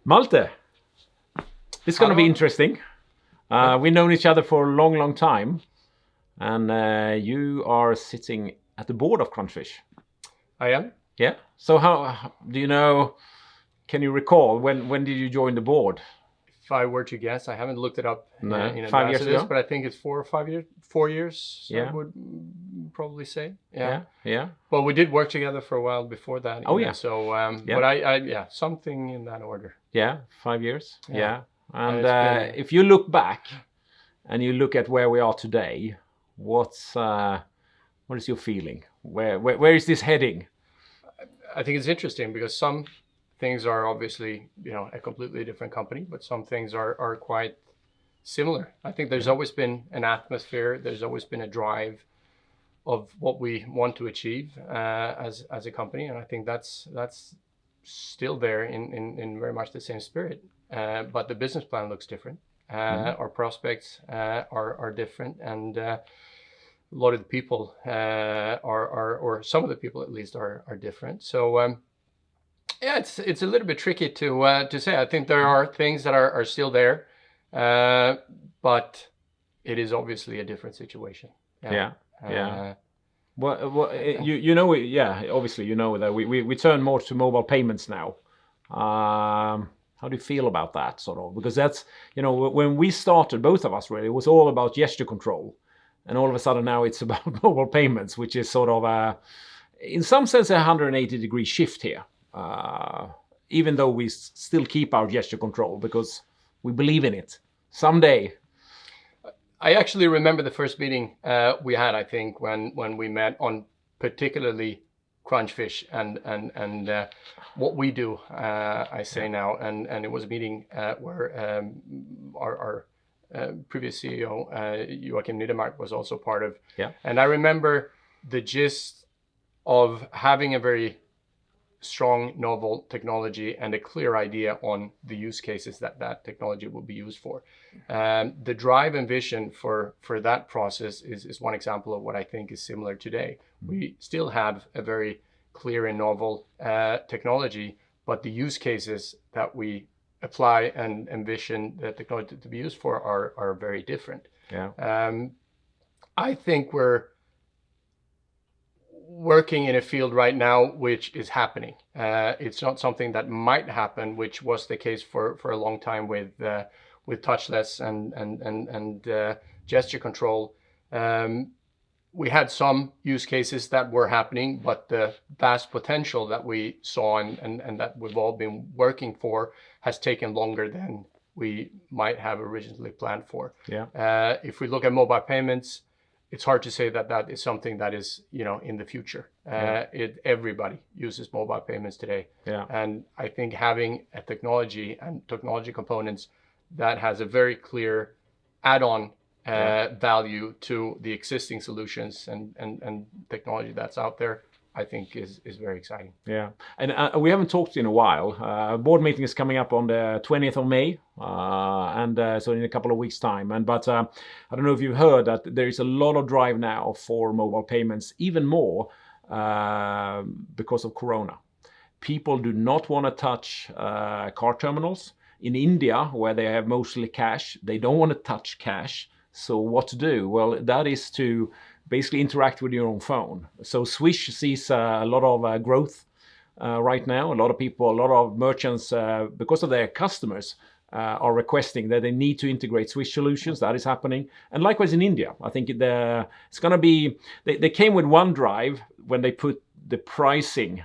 Malte, this is going to be interesting. We've known each other for a long, long time. And you are sitting at the board of Crunchfish. I am. Yeah. So how do you know, can you recall, when did you join the board? If I were to guess, I haven't looked it up in 5 years ago? but I think it's 4 or 5 years, 4 years, Yeah. I would probably say. Yeah. Well, we did work together for a while before that. Oh, yeah. So, Yeah. but I something in that order. Yeah, 5 years. Yeah. And it's if you look back and you look at where we are today, what is your feeling? Where is this heading? I think it's interesting because some things are obviously, a completely different company, but some things are quite similar. I think there's always been an atmosphere. There's always been a drive of what we want to achieve as a company, and I think that's still there in very much the same spirit. But the business plan looks different. Our prospects are different, and a lot of the people or some of the people at least are different. So it's a little bit tricky to say. I think there are things that are still there, but it is obviously a different situation. Yeah. Well, obviously that we turn more to mobile payments now. How do you feel about that, sort of? Because that's, when we started, both of us really, it was all about gesture control. And all of a sudden now it's about mobile payments, which is sort of, in some sense, a 180-degree shift here. Even though we still keep our gesture control because we believe in it. Someday. I actually remember the first meeting we had, I think, when we met on particularly Crunchfish and what we do, I say now. And it was a meeting where our previous CEO, Joachim Samuelsson, was also part of. Yeah. And I remember the gist of having a very strong novel technology and a clear idea on the use cases that technology will be used for. The drive and vision for that process is one example of what I think is similar today. We still have a very clear and novel technology, but the use cases that we apply and envision the technology to be used for are very different. Yeah. I think we're working in a field right now which is happening. It's not something that might happen, which was the case for a long time with touchless and gesture control. We had some use cases that were happening, but the vast potential that we saw and that we've all been working for has taken longer than we might have originally planned for. Yeah. If we look at mobile payments, it's hard to say that is something that is, in the future. Everybody uses mobile payments today. Yeah. And I think having a technology and technology components that has a very clear add-on value to the existing solutions and technology that's out there, I think is very exciting. Yeah, and we haven't talked in a while. Board meeting is coming up on the 20th of May, and so in a couple of weeks' time. But I don't know if you've heard that there is a lot of drive now for mobile payments, even more because of Corona. People do not want to touch card terminals. In India, where they have mostly cash, they don't want to touch cash. So what to do? Well, that is to basically interact with your own phone. So Swish sees a lot of growth right now. A lot of people, a lot of merchants, because of their customers, are requesting that they need to integrate Swish solutions. That is happening. And likewise in India. I think it's going to be, they came with one drive when they put the pricing.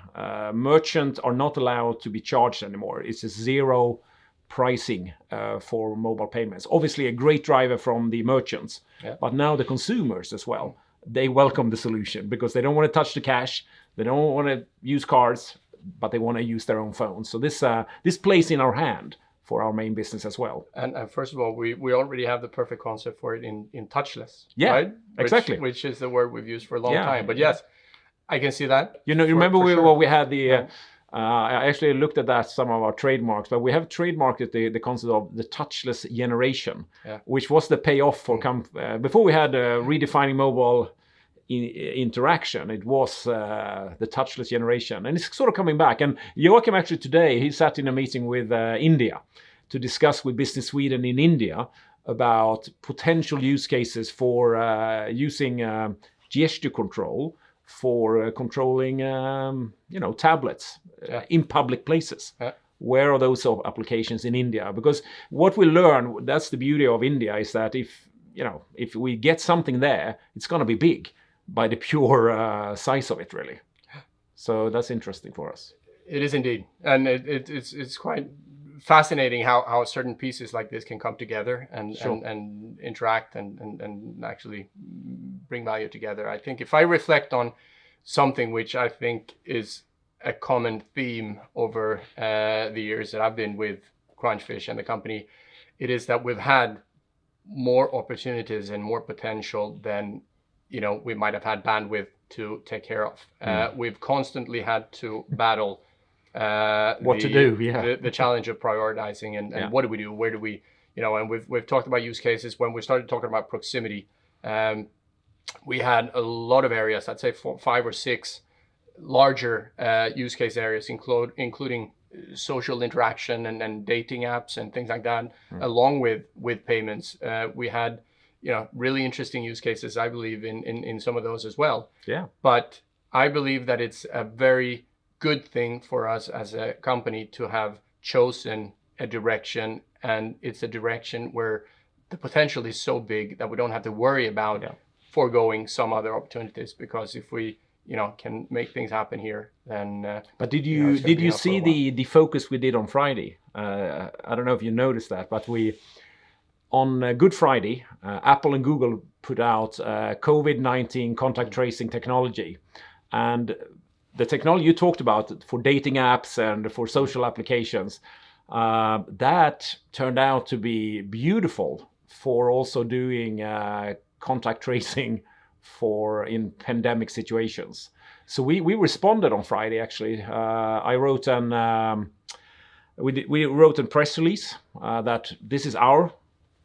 Merchants are not allowed to be charged anymore. It's a zero pricing for mobile payments. Obviously a great driver from the merchants, but now the consumers as well, they welcome the solution because they don't want to touch the cash, they don't want to use cards, but they want to use their own phones. So this plays in our hand for our main business as well. And first of all, we already have the perfect concept for it in touchless. Yeah, right? exactly. Which is the word we've used for a long time. But yes, I can see that. You remember what we had the... I actually looked at some of our trademarks, but we have trademarked the concept of the touchless generation, which was the payoff for before we had redefining mobile interaction. It was the touchless generation, and it's sort of coming back. And Joachim actually today, he sat in a meeting with India to discuss with Business Sweden in India about potential use cases for using gesture control for controlling, tablets in public places. Yeah. Where are those applications in India? Because what we learn, that's the beauty of India, is that if we get something there, it's going to be big by the pure size of it, really. So that's interesting for us. It is indeed, and it's quite fascinating how certain pieces like this can come together and Sure. and interact and actually bring value together. I think if I reflect on something which I think is a common theme over the years that I've been with Crunchfish and the company, it is that we've had more opportunities and more potential than we might have had bandwidth to take care of. We've constantly had to battle the challenge of prioritizing and what do we do, where do we, and we've talked about use cases. When we started talking about proximity, we had a lot of areas, I'd say 5 or 6 larger use case areas, including social interaction and dating apps and things like that, along with payments. We had really interesting use cases, I believe, in some of those as well. Yeah. But I believe that it's a very good thing for us as a company to have chosen a direction, and it's a direction where the potential is so big that we don't have to worry about foregoing some other opportunities, because if we can make things happen here, then but did you see the focus we did on Friday? I don't know if you noticed that, but we on Good Friday, Apple and Google put out COVID-19 contact tracing technology, and the technology you talked about for dating apps and for social applications, that turned out to be beautiful for also doing contact tracing in pandemic situations. So we responded on Friday. Actually, I wrote we wrote a press release that this is our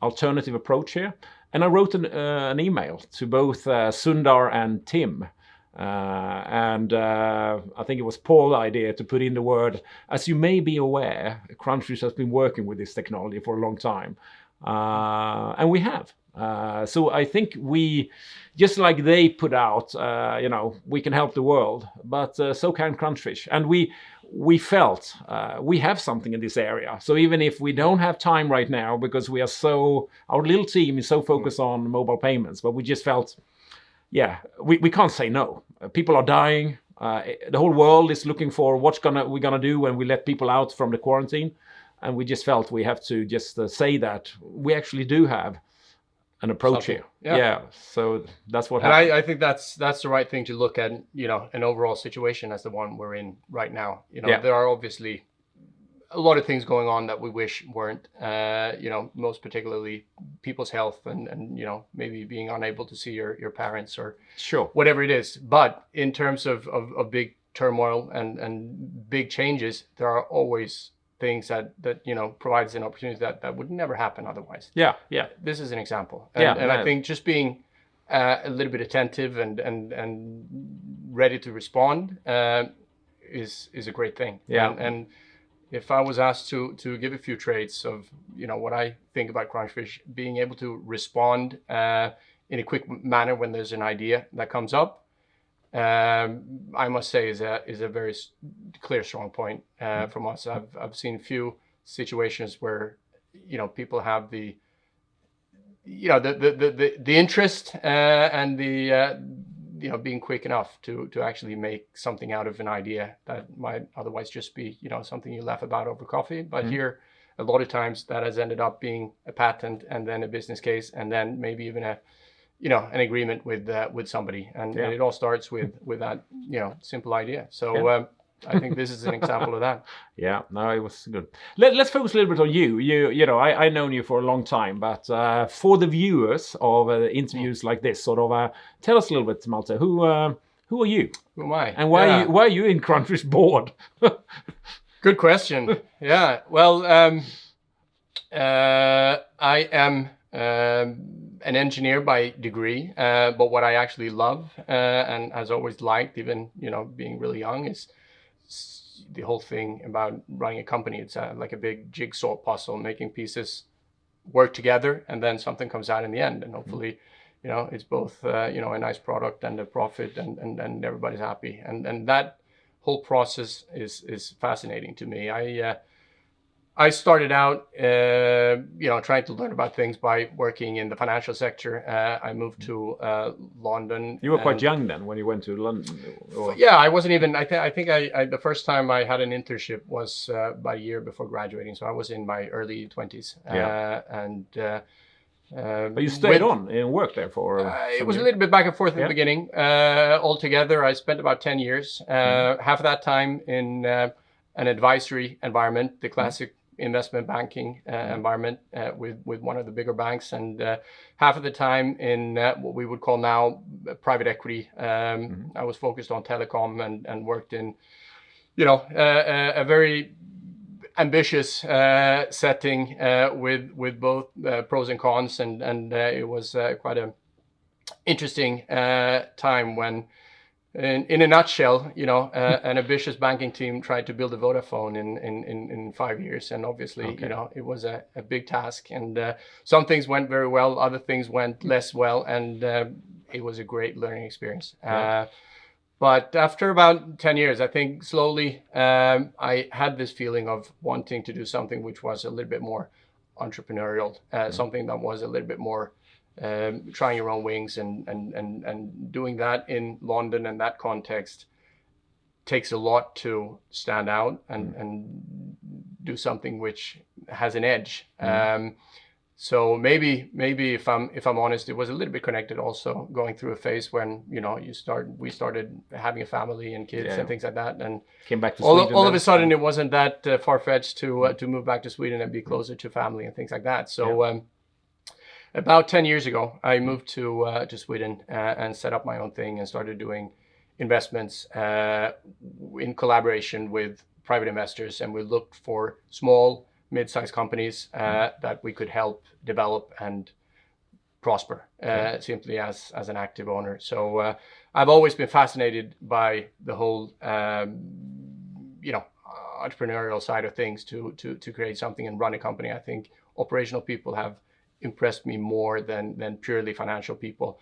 alternative approach here, and I wrote an email to both Sundar and Tim. And I think it was Paul's idea to put in the word, as you may be aware, Crunchfish has been working with this technology for a long time. And we have. So I think we, just like they put out, we can help the world, but so can Crunchfish. And we felt we have something in this area. So even if we don't have time right now, because our little team is so focused on mobile payments, but we just felt, we can't say no. People are dying. The whole world is looking for what we're gonna do when we let people out from the quarantine, and we just felt we have to just say that we actually do have an approach here. Yeah. So that's what happened. And I think that's the right thing to look at. An overall situation as the one we're in right now. There are obviously a lot of things going on that we wish weren't, most particularly people's health and maybe being unable to see your parents or whatever it is. But in terms of big turmoil and big changes, there are always things that provides an opportunity that would never happen otherwise. Yeah. This is an example. And I think just being a little bit attentive and ready to respond is a great thing. Yeah. And if I was asked to give a few traits of what I think about Crunchfish, being able to respond in a quick manner when there's an idea that comes up, I must say is a very clear, strong point from us. I've seen few situations where people have the interest and the being quick enough to actually make something out of an idea that might otherwise just be something you laugh about over coffee. But here, a lot of times that has ended up being a patent and then a business case and then maybe even an agreement with somebody, and it all starts with that simple idea. So I think this is an example of that. Yeah, no, it was good. Let's focus a little bit on you. I've known you for a long time, but for the viewers of interviews like this, sort of, tell us a little bit, Malte. Who are you? Who am I? And why are you in Crunchfish board? Good question. Yeah. Well, I am an engineer by degree, but what I actually love and has always liked, even being really young, is the whole thing about running a company. It's like a big jigsaw puzzle, making pieces work together, and then something comes out in the end, and hopefully, it's both a nice product and a profit, and everybody's happy, and that whole process is fascinating to me. I started out, trying to learn about things by working in the financial sector. I moved to London. You were quite young then when you went to London. Or... Yeah, I wasn't even. I think the first time I had an internship was about a year before graduating, so I was in my early 20s. But you stayed on and worked there for. It was a little bit back and forth in the beginning. Altogether, I spent about 10 years. Half of that time in an advisory environment, the classic investment banking environment with one of the bigger banks, and half of the time in what we would call now private equity. I was focused on telecom and worked in, a very ambitious setting with both pros and cons, and it was quite an interesting time when. In a nutshell, an ambitious banking team tried to build a Vodafone in 5 years, and obviously, it was a big task. And some things went very well, other things went less well, and it was a great learning experience. But after about 10 years, I think slowly I had this feeling of wanting to do something which was a little bit more entrepreneurial, something that was a little bit more. Trying your own wings and doing that in London and that context takes a lot to stand out and do something which has an edge. So maybe if I'm honest, it was a little bit connected also going through a phase when we started having a family and kids and things like that, and came back to Sweden. All of a sudden, it wasn't that far-fetched to move back to Sweden and be closer to family and things like that. So. About 10 years ago, I moved to Sweden and set up my own thing and started doing investments in collaboration with private investors. And we looked for small, mid-sized companies that we could help develop and prosper simply as an active owner. So I've always been fascinated by the whole, entrepreneurial side of things to create something and run a company. I think operational people have impressed me more than purely financial people.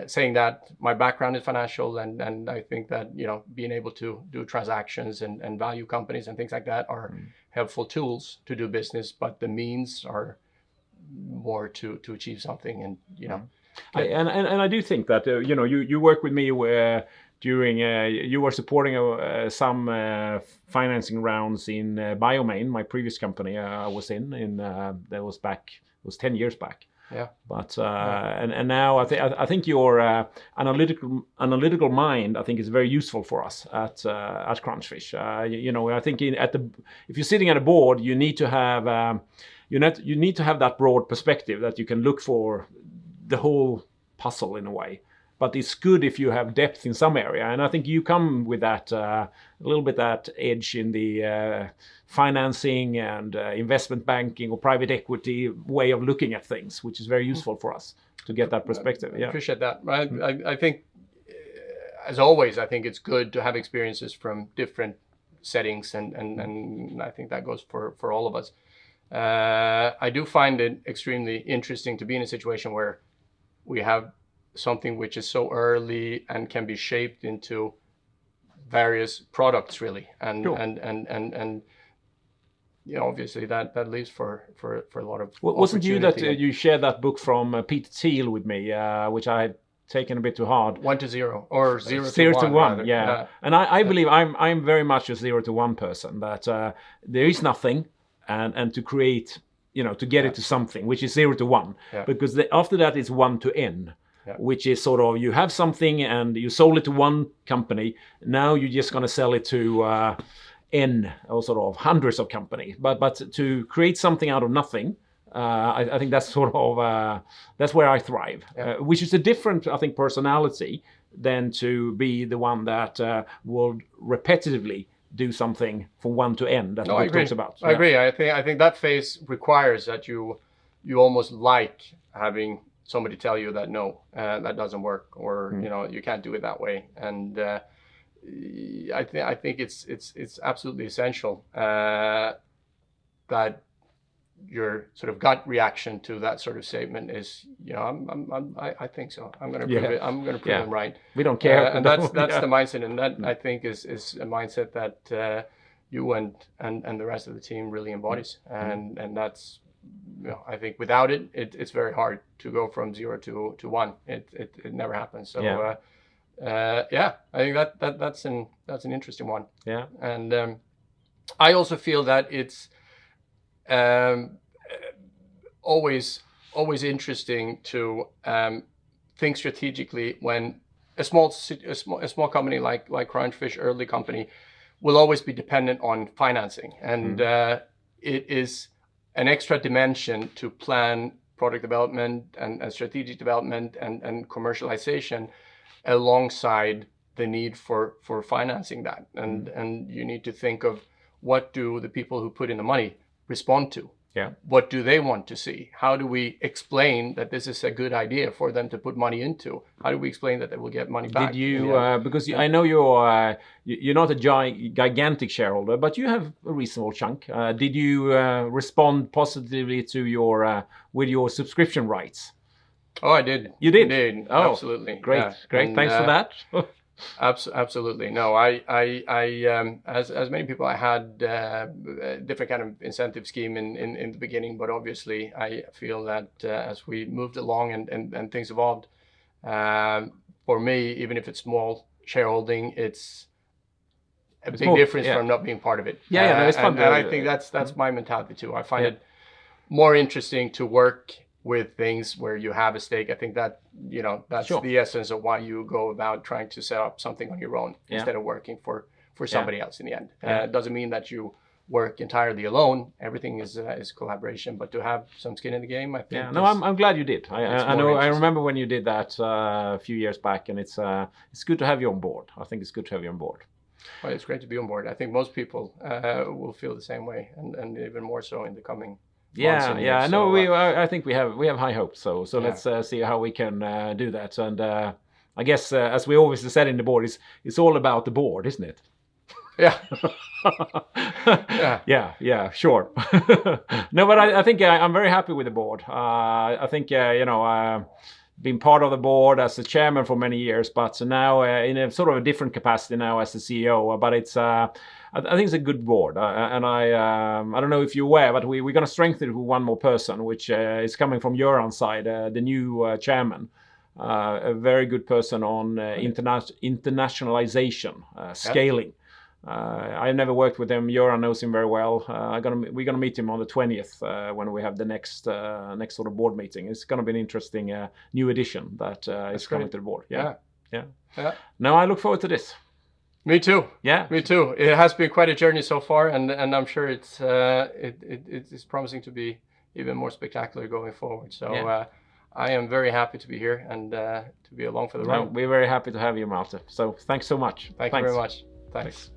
Saying that, my background is financial, and I think that being able to do transactions and value companies and things like that are helpful tools to do business, but the means are more to achieve something. And I do think that you work with me where during you were supporting some financing rounds in Biomain, my previous company I was in that was back. It was 10 years back. Yeah. But and now I think your analytical mind I think is very useful for us at Crunchfish. I think if you're sitting at a board, you need to have you need to have that broad perspective that you can look for the whole puzzle in a way. But it's good if you have depth in some area, and I think you come with that a little bit that edge in the financing and investment banking or private equity way of looking at things, which is very useful for us to get that perspective. I appreciate that. I think, as always, I think it's good to have experiences from different settings, and I think that goes for all of us. I do find it extremely interesting to be in a situation where we have something which is so early and can be shaped into various products, really, and obviously that leaves for a lot of. Wasn't you that you shared that book from Peter Thiel with me, which I had taken a bit too hard? 1 to 0 or 0 to 1. Rather. Yeah. And I believe I'm very much a 0 to 1 person. That there is nothing, and to create, to get it to something, which is 0 to 1, because after that it's 1 to N. Yeah. Which is sort of, you have something and you sold it to one company. Now you're just going to sell it to N, or sort of hundreds of companies. But to create something out of nothing, I think that's sort of that's where I thrive. Which is a different, I think, personality than to be the one that will repetitively do something from 1 to N that we talked about. I agree. I think that phase requires that you you almost like having somebody tell you that no, that doesn't work, or you know, you can't do it that way. And I think it's absolutely essential that your sort of gut reaction to that sort of statement is, you know, I think so. I'm going to prove it. I'm going to prove them right. We don't care. And that's the mindset, and that I think is a mindset that you and the rest of the team really embodies. And that's, you know, I think without it, it's very hard to go from 0 to 1. It never happens. So I think that's an interesting one. Yeah. And I also feel that it's always interesting to think strategically when a small company like Crunchfish, early company, will always be dependent on financing, and it is an extra dimension to plan product development and strategic development and commercialization alongside the need for financing that. And you need to think of, what do the people who put in the money respond to? Yeah. What do they want to see? How do we explain that this is a good idea for them to put money into? How do we explain that they will get money back? Did you, because I know you're not a gigantic shareholder, but you have a reasonable chunk. Did you respond positively to with your subscription rights? Oh, I did. You did? Indeed. Oh, absolutely. Great, Yeah. great. And, thanks for that. Absolutely. No, I as many people, I had a different kind of incentive scheme in the beginning, but obviously I feel that as we moved along and things evolved, for me, even if it's small shareholding, it's a big difference from not being part of it. Yeah, no, it's fun. And I think that's my mentality too. I find it more interesting to work with things where you have a stake. I think that, you know, that's the essence of why you go about trying to set up something on your own instead of working for somebody else in the end. It doesn't mean that you work entirely alone. Everything is collaboration, but to have some skin in the game, I think. Yeah, no, I'm glad you did. I know. I remember when you did that a few years back, and it's good to have you on board. I think it's good to have you on board. Well, it's great to be on board. I think most people will feel the same way, and even more so in the coming. Yeah. No, I think we have high hopes. So let's see how we can do that. And I guess as we always said in the board, it's all about the board, isn't it? Yeah. Yeah. Sure. No, but I think I'm very happy with the board. I think been part of the board as the chairman for many years, but now in a sort of a different capacity now as the CEO. But it's I think it's a good board, and I don't know if you're aware, but we're going to strengthen it with one more person, which is coming from Göran's side, the new chairman, a very good person on internationalization, scaling. I've never worked with him. Göran knows him very well. We're gonna meet him on the 20th when we have the next sort of board meeting. It's gonna be an interesting new addition that is coming to the board. Yeah. Now I look forward to this. Me too. Yeah. Me too. It has been quite a journey so far, and I'm sure it's promising to be even more spectacular going forward. So I am very happy to be here and to be along for the ride. We're very happy to have you, Malte. So thanks so much. Thank you very much. Thanks.